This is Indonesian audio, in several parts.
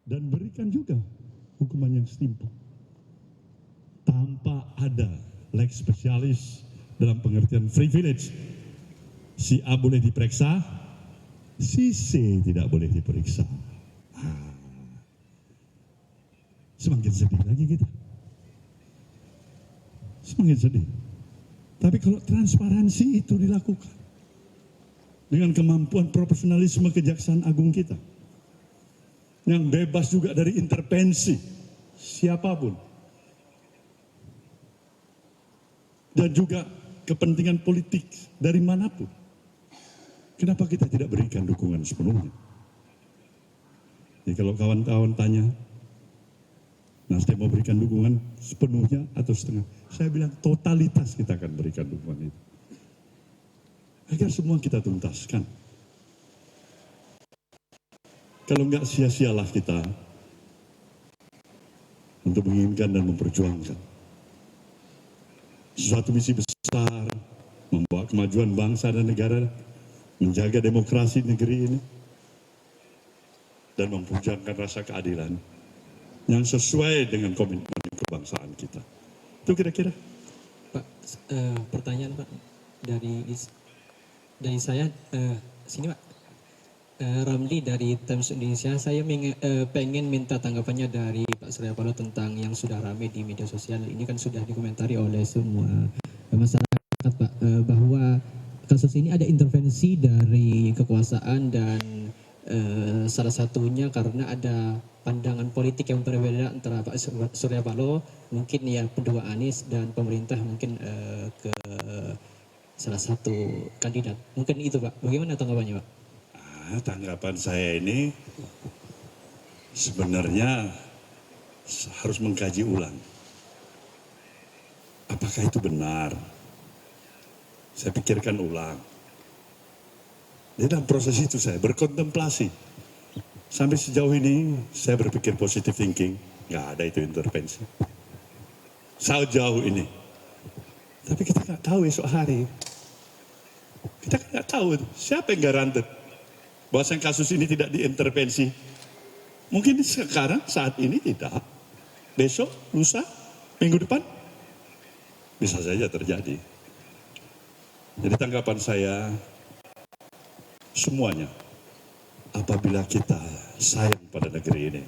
dan berikan juga hukuman yang setimpal. Tanpa ada lex spesialis dalam pengertian privilege. Si A boleh diperiksa, si C tidak boleh diperiksa. Semakin sedih lagi kita. Semakin sedih. Tapi kalau transparansi itu dilakukan dengan kemampuan profesionalisme Kejaksaan Agung kita, yang bebas juga dari intervensi siapapun, dan juga kepentingan politik dari manapun, kenapa kita tidak berikan dukungan sepenuhnya? Jadi kalau kawan-kawan tanya, Nasdem mau berikan dukungan sepenuhnya atau setengah? Saya bilang totalitas kita akan berikan dukungan itu. Agar semua kita tuntaskan. Kalau enggak sia-sialah kita untuk menginginkan dan memperjuangkan suatu misi besar, membawa kemajuan bangsa dan negara, menjaga demokrasi negeri ini, dan memperjuangkan rasa keadilan yang sesuai dengan komitmen kebangsaan kita. Itu kira-kira. Pak, pertanyaan Pak dari saya sini Pak. Ramli dari Times Indonesia. Saya pengen minta tanggapannya dari Pak Surya Paloh tentang yang sudah ramai di media sosial. Ini kan sudah dikomentari oleh semua masyarakat Pak, bahwa kasus ini ada intervensi dari kekuasaan dan salah satunya karena ada pandangan politik yang berbeda antara Pak Surya Paloh, mungkin ya pendukung Anies, dan pemerintah mungkin ke salah satu kandidat. Mungkin itu Pak. Bagaimana tanggapannya Pak? Tanggapan saya ini sebenarnya harus mengkaji ulang. Apakah itu benar? Saya pikirkan ulang. Di dalam proses itu saya berkontemplasi. Sampai sejauh ini saya berpikir positive thinking. Nggak ada itu intervensi. Sejauh ini. Tapi kita nggak tahu esok hari. Kita nggak tahu siapa yang garanted bahwa kasus ini tidak diintervensi. Mungkin sekarang, saat ini tidak. Besok, lusa, minggu depan, bisa saja terjadi. Jadi tanggapan saya, semuanya, apabila kita sayang pada negeri ini,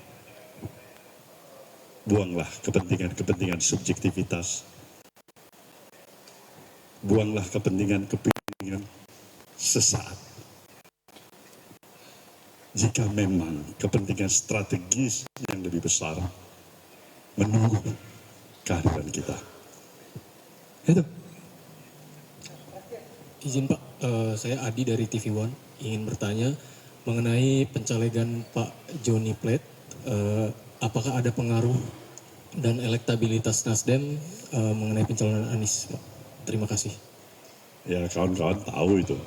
buanglah kepentingan-kepentingan subjektivitas, buanglah kepentingan sesaat. Jika memang kepentingan strategis yang lebih besar menunggu kehadiran kita. Itu. Izin Pak, saya Adi dari TV One ingin bertanya mengenai pencalegan Pak Johnny Plate. Apakah ada pengaruh dan elektabilitas Nasdem mengenai pencalonan Anies, Pak? Terima kasih. Ya, kawan-kawan tahu itu.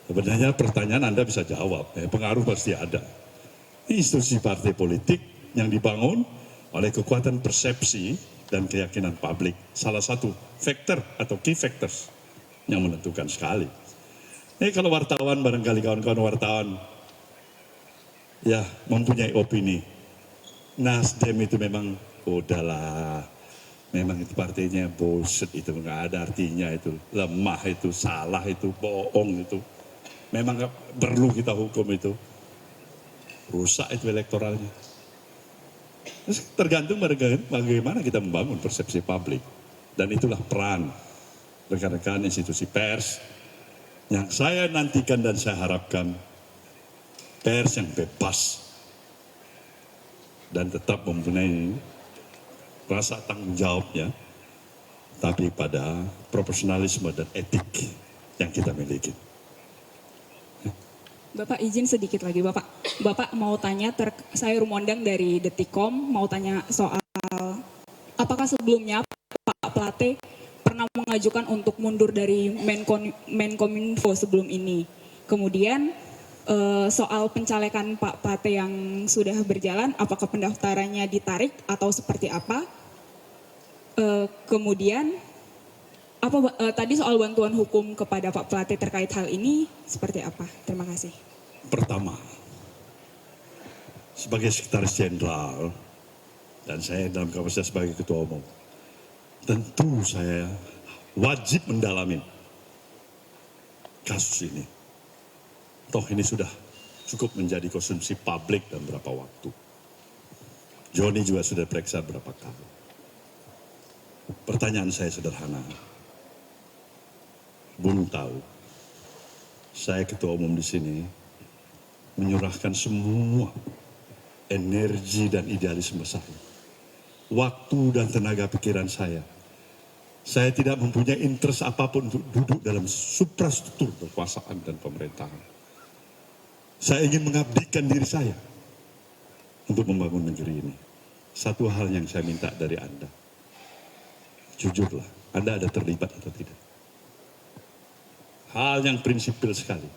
Sebenarnya pertanyaan Anda bisa jawab, pengaruh pasti ada. Institusi partai politik yang dibangun oleh kekuatan persepsi dan keyakinan publik. Salah satu faktor atau key factors yang menentukan sekali. Kalau wartawan, barangkali kawan-kawan wartawan, ya mempunyai opini. Nasdem itu memang, udahlah, memang itu partainya bullshit, itu nggak ada artinya, itu lemah, itu salah, itu bohong, itu. Memang gak perlu kita hukum itu. Rusak itu elektoralnya. Tergantung bagaimana kita membangun persepsi publik. Dan itulah peran rekan-rekan institusi pers yang saya nantikan dan saya harapkan, pers yang bebas dan tetap mempunyai rasa tanggung jawabnya, tapi pada profesionalisme dan etik yang kita miliki. Bapak izin sedikit lagi, Bapak mau tanya, saya Rumondang dari Detikcom, mau tanya soal apakah sebelumnya Pak Plate pernah mengajukan untuk mundur dari Menkominfo sebelum ini. Kemudian soal pencalekan Pak Plate yang sudah berjalan, apakah pendaftarannya ditarik atau seperti apa? Kemudian tadi soal bantuan hukum kepada Pak Plate terkait hal ini seperti apa? Terima kasih. Pertama, sebagai sekretaris jenderal dan saya dalam kapasitas sebagai ketua umum, tentu saya wajib mendalami kasus ini. Toh ini sudah cukup menjadi konsumsi publik dalam beberapa waktu. Joni juga sudah periksa berapa kali. Pertanyaan saya sederhana. Bung tahu, saya ketua umum di sini menyerahkan semua energi dan idealisme saya, waktu dan tenaga pikiran saya. Saya tidak mempunyai interest apapun untuk duduk dalam suprastruktur kekuasaan dan pemerintahan. Saya ingin mengabdikan diri saya untuk membangun negeri ini. Satu hal yang saya minta dari Anda, jujurlah, Anda ada terlibat atau tidak? Hal yang prinsipil sekali.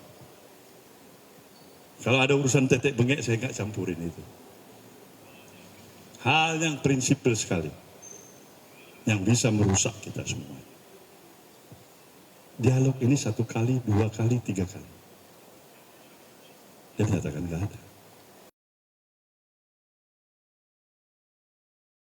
Kalau ada urusan tetek bengek, saya nggak campurin itu. Hal yang prinsipil sekali, yang bisa merusak kita semua. Dialog ini 1 kali, 2 kali, 3 kali. Dia menyatakan nggak ada.